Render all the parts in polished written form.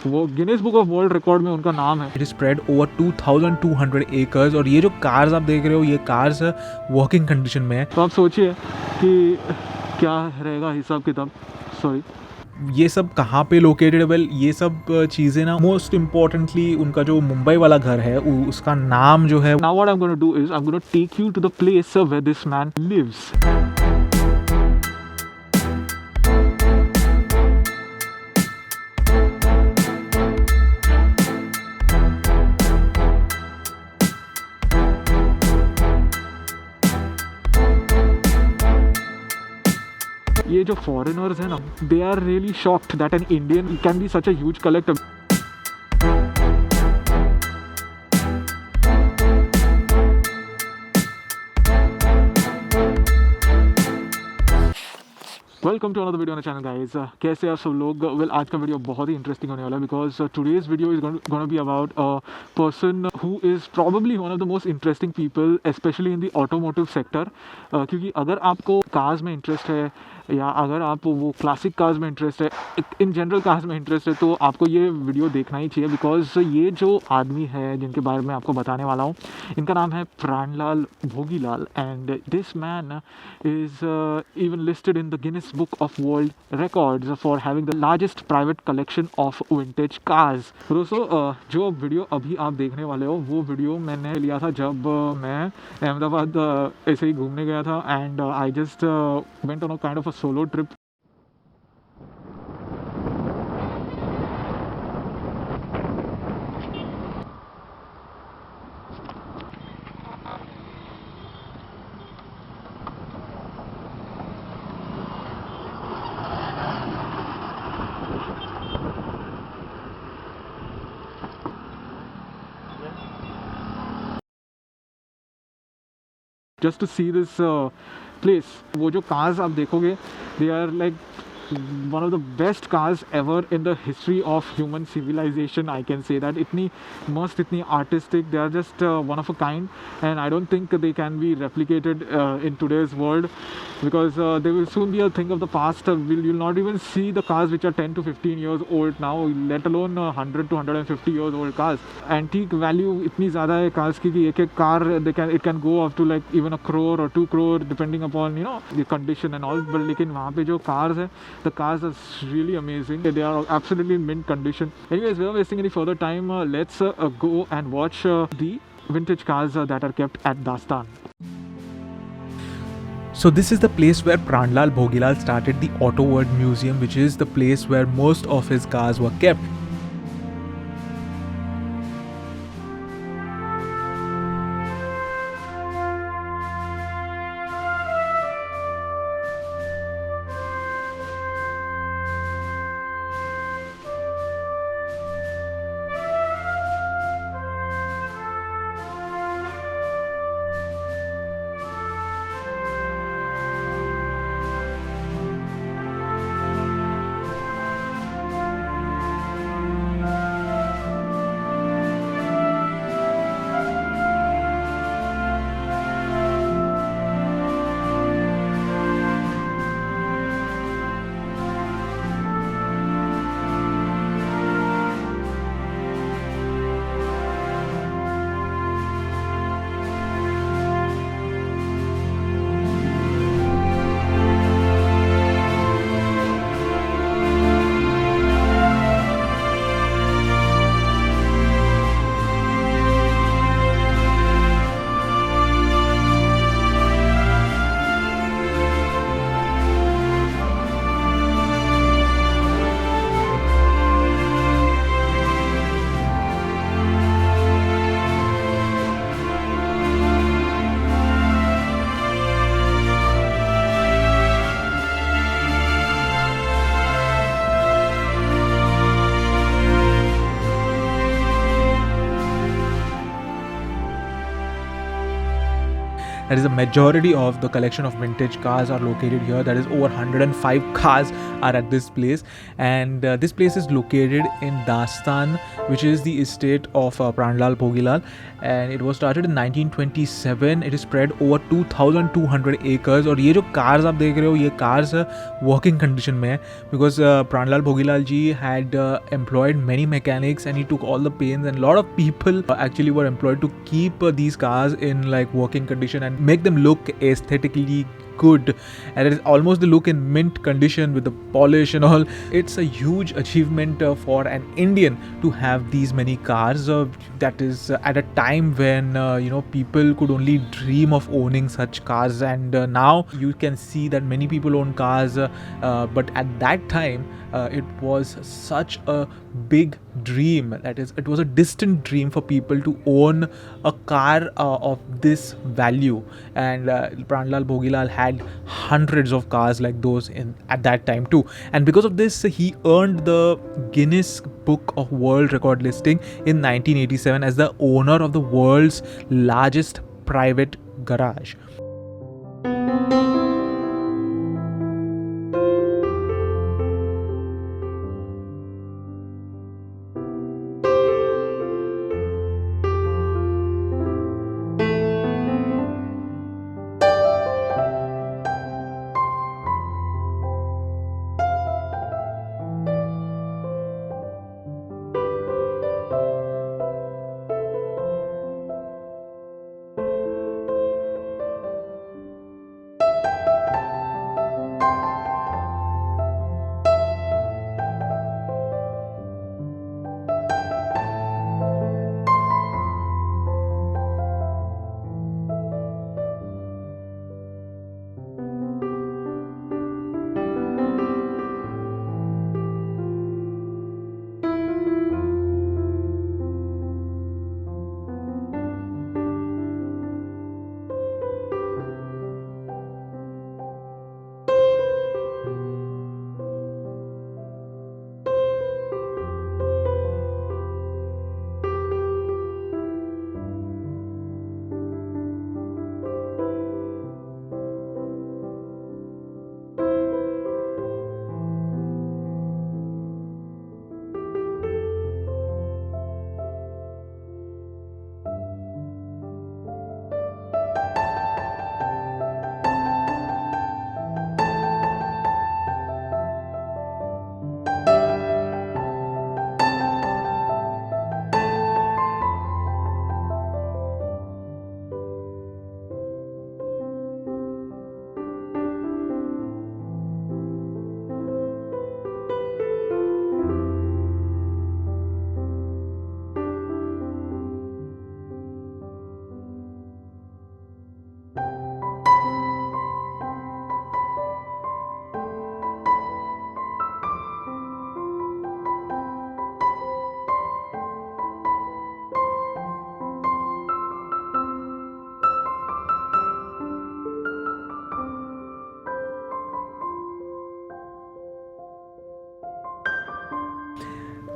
वो Guinness book of world record में उनका नाम है। It is spread over 2200 acres और ये जो कार्स आप देख रहे हो ये कार्स वर्किंग कंडीशन में है। तो आप सोचिए कि क्या रहेगा हिसाब किताब। सॉरी, ये सब कहाँ पे लोकेटेड है? वेल ये सब चीज़ें ना मोस्ट इम्पॉर्टेंटली उनका जो मुंबई वाला घर है उसका नाम जो है। Now what I am gonna do is I am gonna take you to the place where this man lives. ये जो फॉरेनर्स हैं ना, they are really shocked that an Indian can be such a huge collector. Welcome to another video on the channel guys. कैसे आप सब लोग? Well आज का वीडियो बहुत ही इंटरेस्टिंग होने वाला है because today's video is gonna be about a person who is probably one of the most interesting people specially in the automotive sector. क्योंकि अगर आपको कार्स में इंटरेस्ट है या अगर आप वो क्लासिक कार्स में इंटरेस्ट है, इन जनरल कार्स में इंटरेस्ट है, तो आपको ये वीडियो देखना ही चाहिए बिकॉज ये जो आदमी है जिनके बारे में आपको बताने वाला हूँ, इनका नाम है Pranlal Bhogilal and this man is even listed in the Guinness Book of World Records for having the largest private collection of vintage cars. तो दोस्तों जो वीडियो अभी आप देखने वाले हो वो वीडियो मैंने लिया था जब मैं अहमदाबाद ऐसे ही घूमने गया था and I just went on a kind of a solo trip. Just to see this place. वो जो कार्स आप देखोगे they are like one of the best cars ever in the history of human civilization. I can say that itni mast, itni artistic, they are just one of a kind and I don't think they can be replicated in today's world because they will soon be a thing of the past. You'll not even see the cars which are 10 to 15 years old now, let alone 100 to 150 years old cars. Antique value itni zyada hai cars ki कि एक car it can go up to like even a crore or 2 crore depending upon you know the condition and all. But लेकिन वहाँ पे जो cars है, the cars are really amazing. They are absolutely in mint condition. Anyways, without wasting any further time, let's go and watch the vintage cars that are kept at Dastan. So this is the place where Pranlal Bhogilal started the Auto World Museum, which is the place where most of his cars were kept. That is, the majority of the collection of vintage cars are located here. That is, over 105 cars are at this place, and this place is located in Dastan, which is the estate of Pranlal Bhogilal, and it was started in 1927. It is spread over 2,200 acres. और ये जो cars आप देख रहे हो, ये cars working condition में है, because Pranlal Bhogilal ji had employed many mechanics, and he took all the pains, and a lot of people actually were employed to keep these cars in like working condition and make them look aesthetically good, and it is almost the look in mint condition with the polish and all. It's a huge achievement for an Indian to have these many cars. That is at a time when people could only dream of owning such cars, and now you can see that many people own cars, but at that time it was such a big dream. That is, it was a distant dream for people to own a car of this value, and Pranlal Bhogilal had hundreds of cars like those at that time too, and because of this he earned the Guinness Book of World Record listing in 1987 as the owner of the world's largest private garage.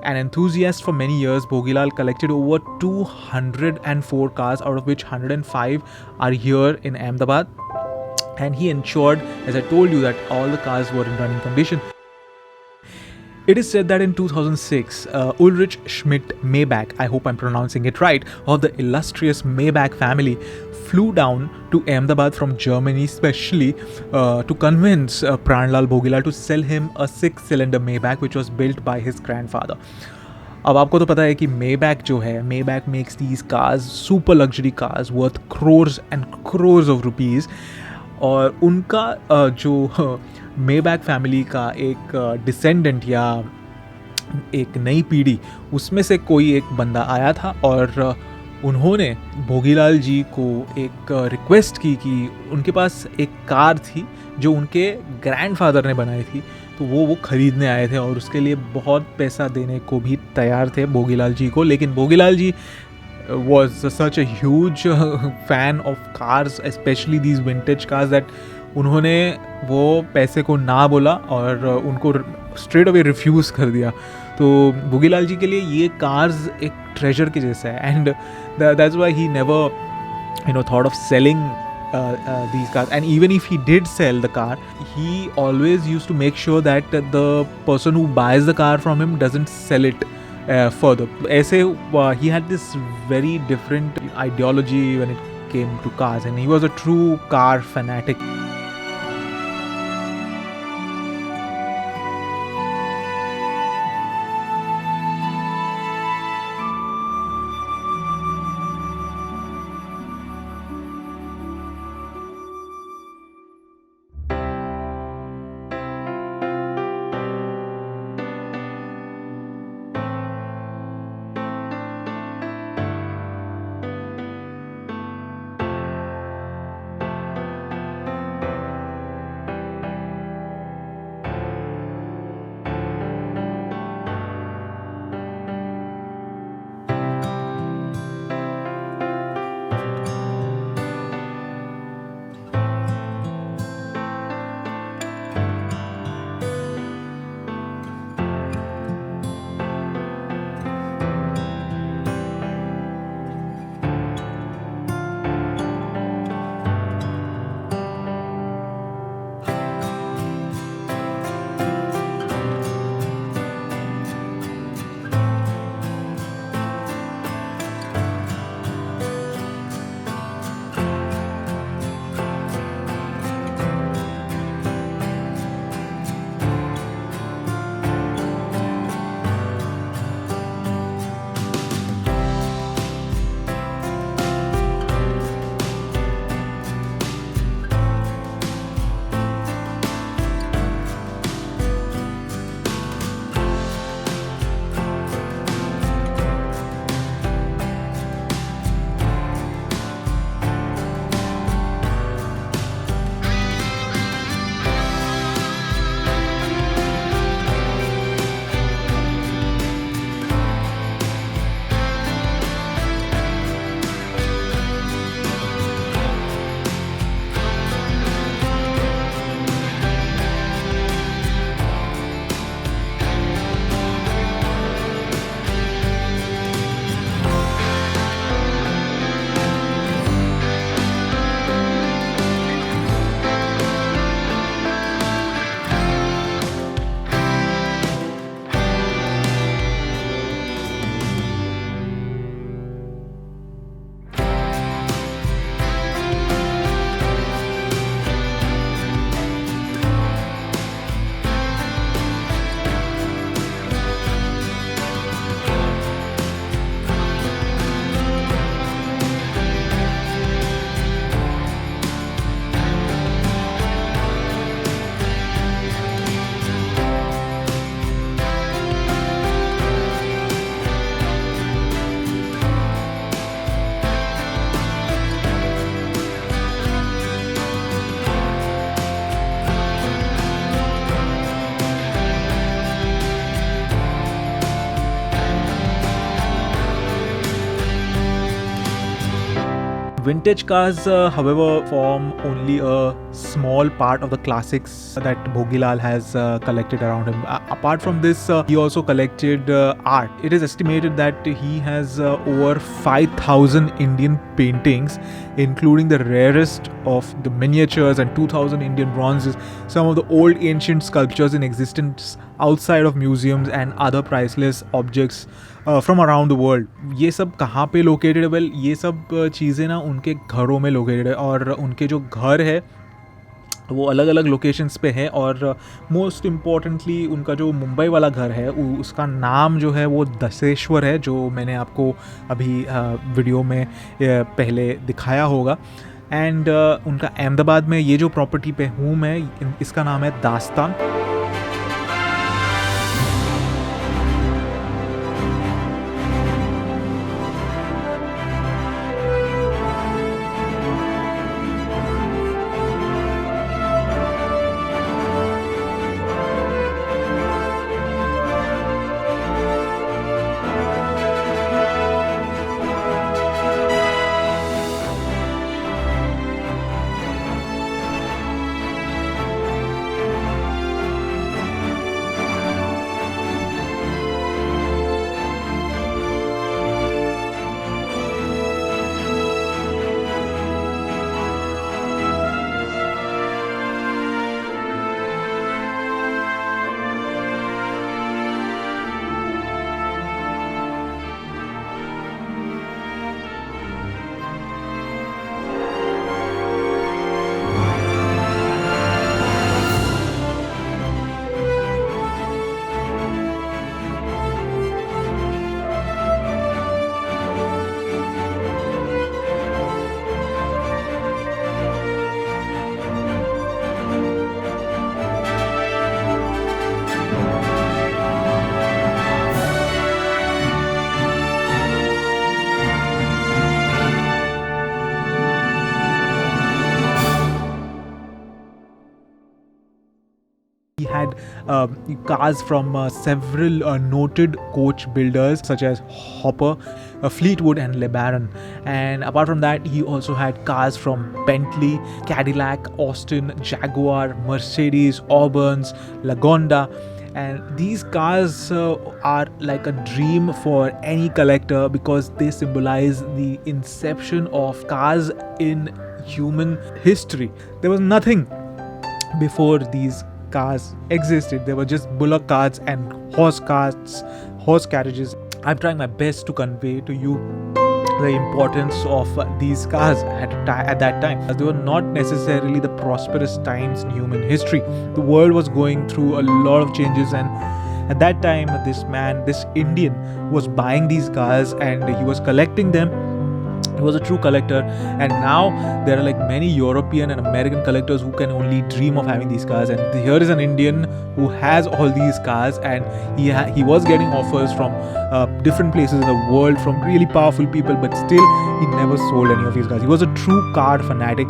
An enthusiast for many years, Bhogilal collected over 204 cars, out of which 105 are here in Ahmedabad. And he ensured, as I told you, that all the cars were in running condition. It is said that in 2006, Ulrich Schmidt Maybach, I hope I'm pronouncing it right, of the illustrious Maybach family, flew down to Ahmedabad from Germany specially to convince Pranlal Bhogilal to sell him a 6-cylinder Maybach which was built by his grandfather. अब आपको तो पता है कि Maybach जो है, Maybach makes these cars, super luxury cars worth crores and crores of rupees. और उनका जो Maybach फैमिली का एक डिसेंडेंट या एक नई पीढ़ी, उसमें से कोई एक बंदा आया था और उन्होंने भोगीलाल जी को एक रिक्वेस्ट की कि उनके पास एक कार थी जो उनके ग्रैंडफादर ने बनाई थी, तो वो ख़रीदने आए थे और उसके लिए बहुत पैसा देने को भी तैयार थे भोगीलाल जी को. लेकिन भोगीलाल जी was such a huge fan of cars, especially these vintage cars, that उन्होंने वो पैसे को ना बोला और उनको स्ट्रेट अवे रिफ्यूज़ कर दिया. तो भोगीलाल जी के लिए ये कार्स एक ट्रेजर के जैसा है, and that's why he never thought of selling these cars. And even if he did sell the car, he always used to make sure that the person who buys the car from him doesn't sell it further. ऐसे he had this very different ideology when it came to cars, and he was a true car fanatic. Vintage cars, however, form only a small part of the classics that Bhogilal has collected around him. Apart from this, he also collected art. It is estimated that he has over 5,000 Indian paintings, including the rarest of the miniatures and 2,000 Indian bronzes, some of the old ancient sculptures in existence outside of museums and other priceless objects from around the world. ये सब कहाँ पे located है? Well, ये सब चीज़ें ना उनके घरों में लोकेटेड है, और उनके जो घर है वो अलग अलग लोकेशंस पे है. और मोस्ट इम्पॉर्टेंटली उनका जो मुंबई वाला घर है उसका नाम जो है वो दशेश्वर है, जो मैंने आपको अभी वीडियो में पहले दिखाया होगा. एंड उनका अहमदाबाद में ये जो प्रॉपर्टी पे हूँ मैं, इसका नाम है दास्तान. had cars from several noted coach builders such as Hopper, Fleetwood, and LeBaron. And apart from that, he also had cars from Bentley, Cadillac, Austin, Jaguar, Mercedes, Auburn's, Lagonda. And these cars are like a dream for any collector because they symbolize the inception of cars in human history. There was nothing before these cars existed. There were just bullock carts and horse carts, horse carriages. I'm trying my best to convey to you the importance of these cars at that time. They were not necessarily the prosperous times in human history. The world was going through a lot of changes, and at that time this Indian was buying these cars and he was collecting them. He was a true collector, and now there are like many European and American collectors who can only dream of having these cars. And here is an Indian who has all these cars, and he was getting offers from different places in the world from really powerful people, but still he never sold any of these cars. He was a true car fanatic.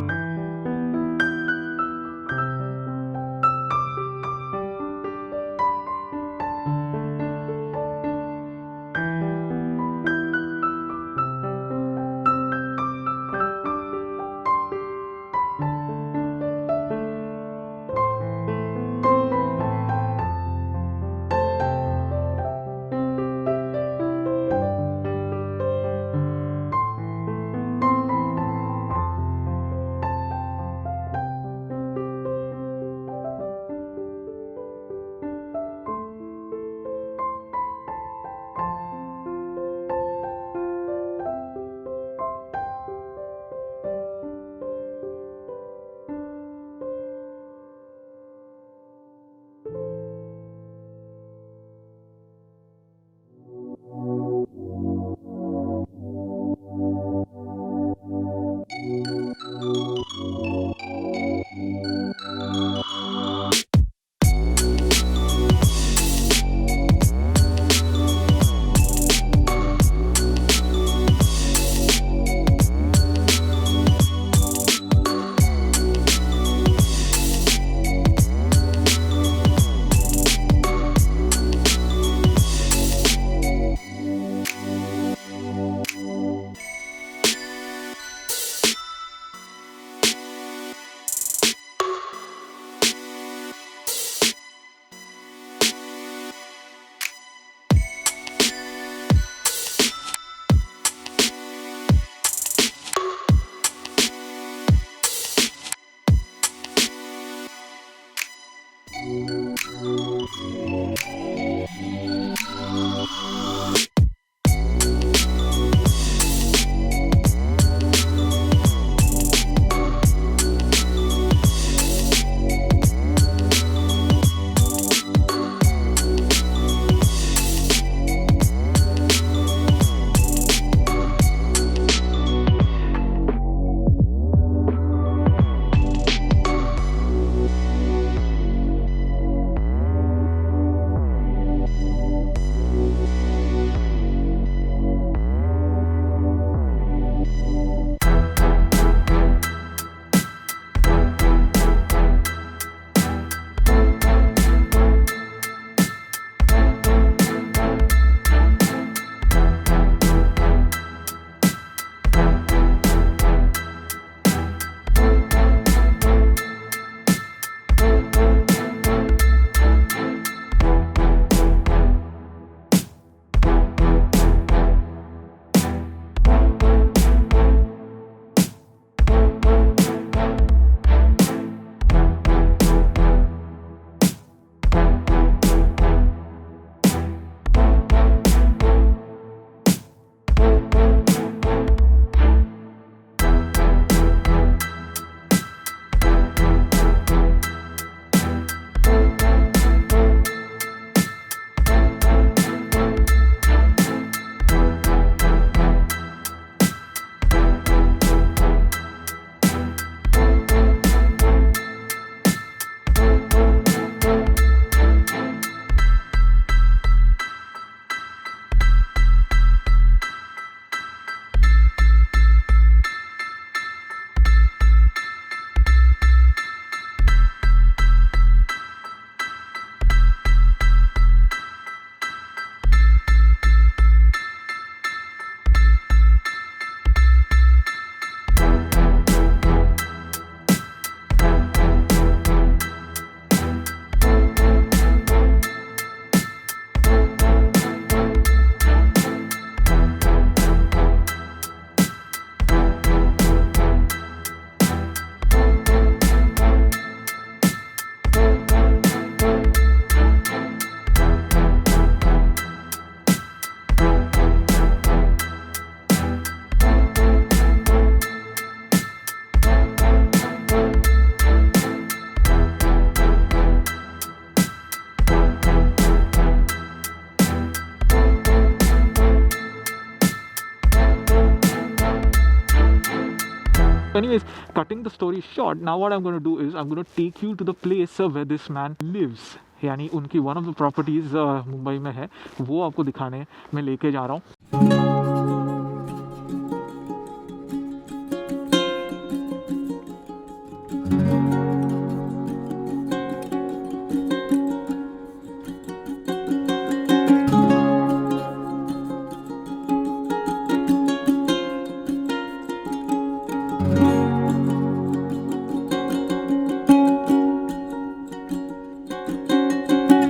anyways, cutting the story short, now what I'm going to do is I'm going to take you to the place where this man lives. यानी उनकी one of the properties Mumbai में है, वो आपको दिखाने मैं लेके जा रहा हूँ।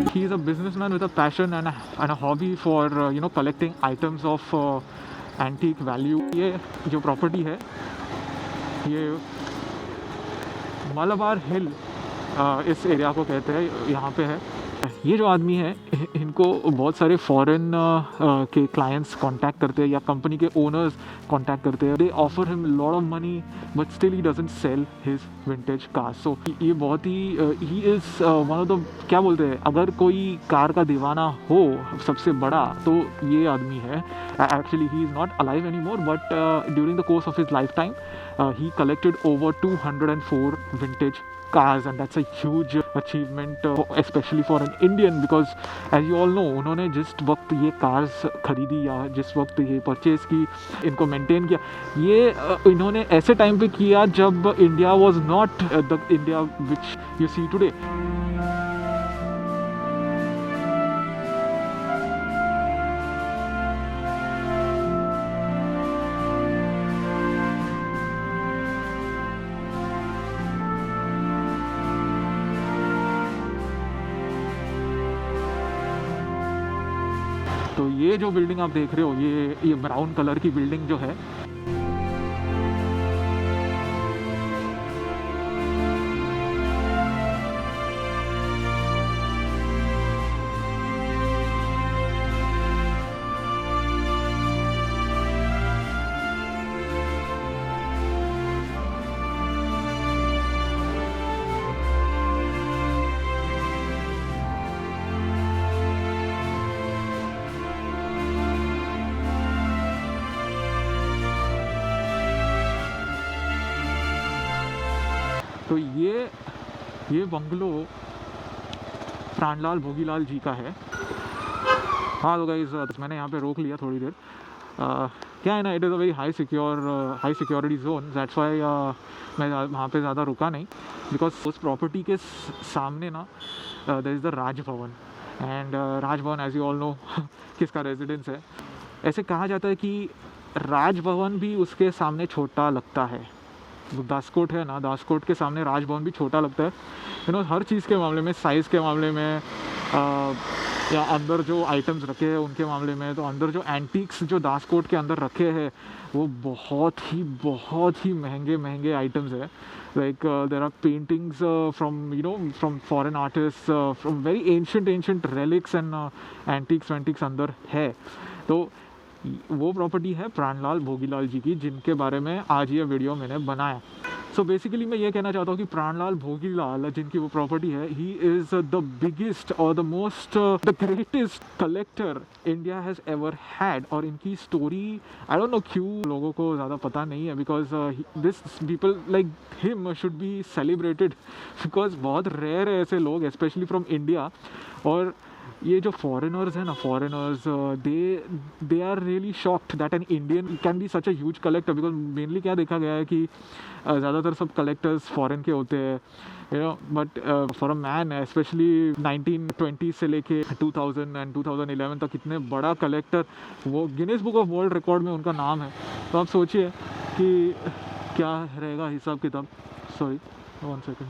He is a businessman with a passion and a hobby for collecting items of antique value. ये जो प्रॉपर्टी है ये मलाबार हिल इस एरिया को कहते हैं, यहाँ पे है। ये जो आदमी है इनको बहुत सारे फॉरेन के क्लाइंट्स कांटेक्ट करते हैं या कंपनी के ओनर्स कांटेक्ट करते हैं। They offer him lot of money but still he doesn't sell his vintage car. So ये बहुत ही he is one of the, क्या बोलते हैं, अगर कोई कार का दीवाना हो सबसे बड़ा तो ये आदमी है। Actually he is not alive any more, but during the course of his life time he collected over 204 vintage cars, and that's a huge achievement especially for an Indian, because as you all know उन्होंने जिस वक्त ये cars खरीदी या जिस वक्त ये purchase की, इनको मेंटेन किया, ये इन्होंने ऐसे टाइम पे किया जब India was not the India which you see today. तो ये जो बिल्डिंग आप देख रहे हो, ये ब्राउन कलर की बिल्डिंग जो है, तो ये बंगलो प्राणलाल भोगीलाल जी का है। हाँ तो गाइस, मैंने यहाँ पे रोक लिया थोड़ी देर। क्या है ना, it is a very high security zone, that's why मैं वहाँ पे ज़्यादा रुका नहीं, बिकॉज उस प्रॉपर्टी के सामने ना there is the Raj Bhavan, and Raj Bhavan as you all know किसका रेजिडेंस है। ऐसे कहा जाता है कि राजभवन भी उसके सामने छोटा लगता है। दासकोट है ना, दासकोट के सामने राजभवन भी छोटा लगता है। हर चीज़ के मामले में, साइज़ के मामले में, या अंदर जो आइटम्स रखे हैं उनके मामले में, तो अंदर जो एंटीक्स जो दासकोट के अंदर रखे हैं वो बहुत ही महंगे आइटम्स है। Like there are paintings from foreign artist, from very ancient relics and antiques अंदर है। तो वो प्रॉपर्टी है प्राणलाल भोगीलाल जी की, जिनके बारे में आज ये वीडियो मैंने बनाया। सो बेसिकली मैं ये कहना चाहता हूँ कि प्राणलाल भोगीलाल जिनकी वो प्रॉपर्टी है, ही इज़ द बिगेस्ट और the most the greatest collector India has ever had. और इनकी स्टोरी आई डोंट नो क्यों लोगों को ज़्यादा पता नहीं है, because this people like him should be celebrated, because बहुत रेयर है ऐसे लोग, स्पेशली फ्रॉम इंडिया। और ये जो फॉरेनर्स हैं ना, foreigners they are really shocked that an Indian can be such a huge collector, because mainly क्या देखा गया है कि ज़्यादातर सब कलेक्टर्स फॉरेन के होते हैं, but for a man specially 1920 से लेके 2000 एंड 2011 तक इतने बड़ा कलेक्टर, वो Guinness book of world record में उनका नाम है। तो आप सोचिए कि क्या रहेगा हिसाब किताब। Sorry 1 second.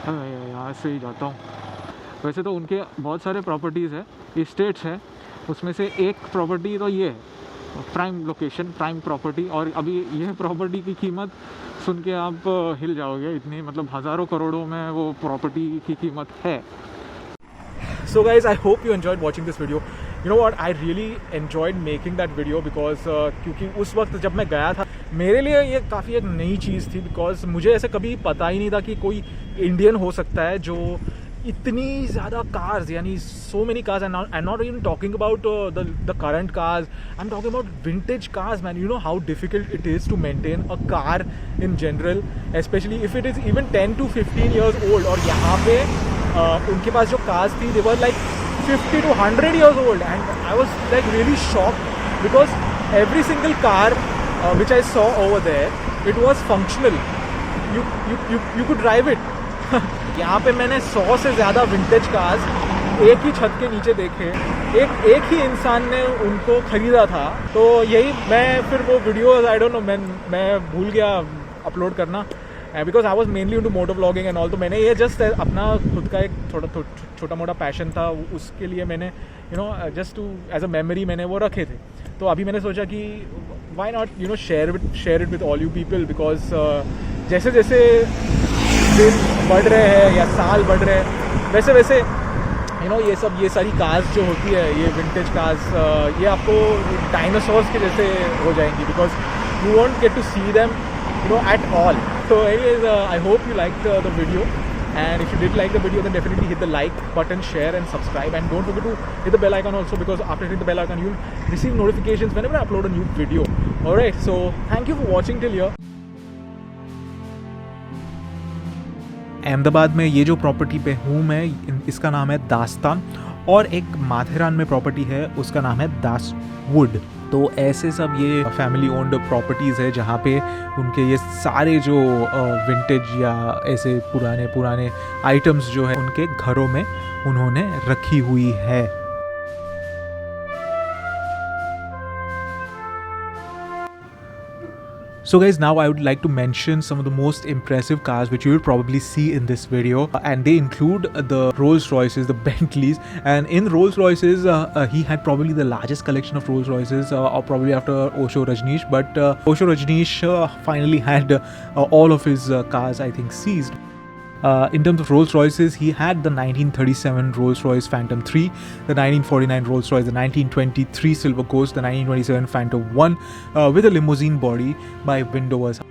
यहाँ से ही जाता हूँ। वैसे तो उनके बहुत सारे प्रॉपर्टीज़ है, इस्टेट्स है, उसमें से एक प्रॉपर्टी तो ये है प्राइम लोकेशन, प्राइम प्रॉपर्टी। और अभी यह प्रॉपर्टी की कीमत सुन के आप हिल जाओगे, इतनी मतलब हज़ारों करोड़ों में वो प्रॉपर्टी की कीमत है। So guys, I hope you enjoyed watching this video. You know what, I really enjoyed making that video because क्योंकि उस वक्त जब मैं गया था मेरे लिए ये काफ़ी एक नई चीज़ थी, बिकॉज मुझे ऐसे कभी पता ही नहीं था कि कोई इंडियन हो सकता है जो इतनी ज़्यादा cars, यानी so many cars, and I'm not even talking about the current cars. I'm talking about vintage cars, man. You know how difficult it is to maintain a car in general, especially if it is even 10 to 15 years old. और यहाँ पे उनके पास जो cars थी, they were like 50 to 100 years old, and I was like really shocked because every single car which I saw over there, it was functional. You could drive it. यहाँ पे मैंने 100 से ज़्यादा विंटेज कार्स एक ही छत के नीचे देखे, एक ही इंसान ने उनको ख़रीदा था. तो यही मैं फिर वो वीडियोस आई डोंट नो, मैं भूल गया अपलोड करना, because I was mainly into moto vlogging and all. तो मैंने ये जस्ट अपना खुद का एक छोटा मोटा पैशन था, उसके लिए मैंने just to as a memory मैंने वो रखे थे. तो अभी मैंने सोचा कि why not share it with all you people, because जैसे जैसे दिन बढ़ रहे हैं या साल बढ़ रहे हैं, वैसे वैसे ये सारी कार्स जो होती है, ये विंटेज कार्स, ये आपको डायनासोर्स के जैसे हो जाएंगी, because you won't get to see them at all. So anyways, I hope you liked the video, and if you did like the video, then definitely hit the like button, share and subscribe, and don't forget to hit the bell icon also, because after hitting the bell icon you'll receive notifications whenever I upload a new video. Alright, so thank you for watching till here. Ahmedabad में ये जो property पे हूँ मैं, इसका नाम है दास्तान, और एक माथेरान में प्रॉपर्टी है, उसका नाम है दास वुड. तो ऐसे सब ये फैमिली ओन्ड प्रॉपर्टीज़ है जहाँ पे उनके ये सारे जो विंटेज या ऐसे पुराने आइटम्स जो है उनके घरों में उन्होंने रखी हुई है. So guys, now I would like to mention some of the most impressive cars which you will probably see in this video, and they include the Rolls Royces, the Bentleys, and in Rolls Royces he had probably the largest collection of Rolls Royces, or probably after Osho Rajneesh, but Osho Rajneesh finally had all of his cars, I think, seized. In terms of Rolls Royces, he had the 1937 Rolls Royce Phantom 3, the 1949 Rolls Royce, the 1923 Silver Ghost, the 1927 Phantom 1 with a limousine body by Windowers.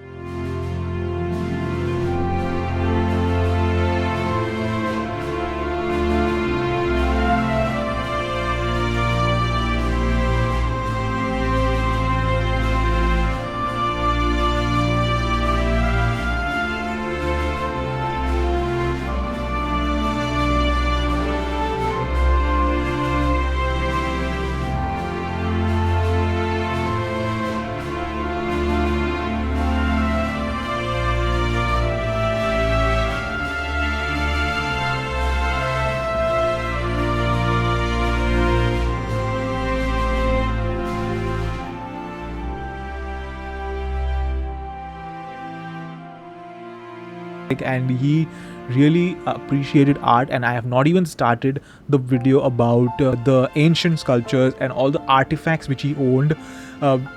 And he really appreciated art, and I have not even started the video about the ancient sculptures and all the artifacts which he owned,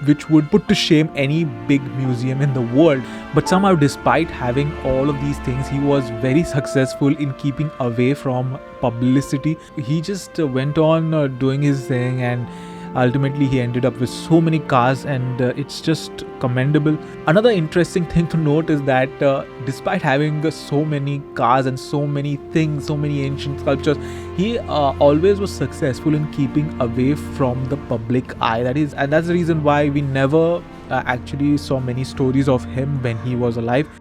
which would put to shame any big museum in the world. But somehow, despite having all of these things, he was very successful in keeping away from publicity. He just went on doing his thing, and ultimately he ended up with so many cars, and it's just commendable. Another interesting thing to note is that despite having so many cars and so many things, so many ancient sculptures, he always was successful in keeping away from the public eye. And that's the reason why we never actually saw many stories of him when he was alive.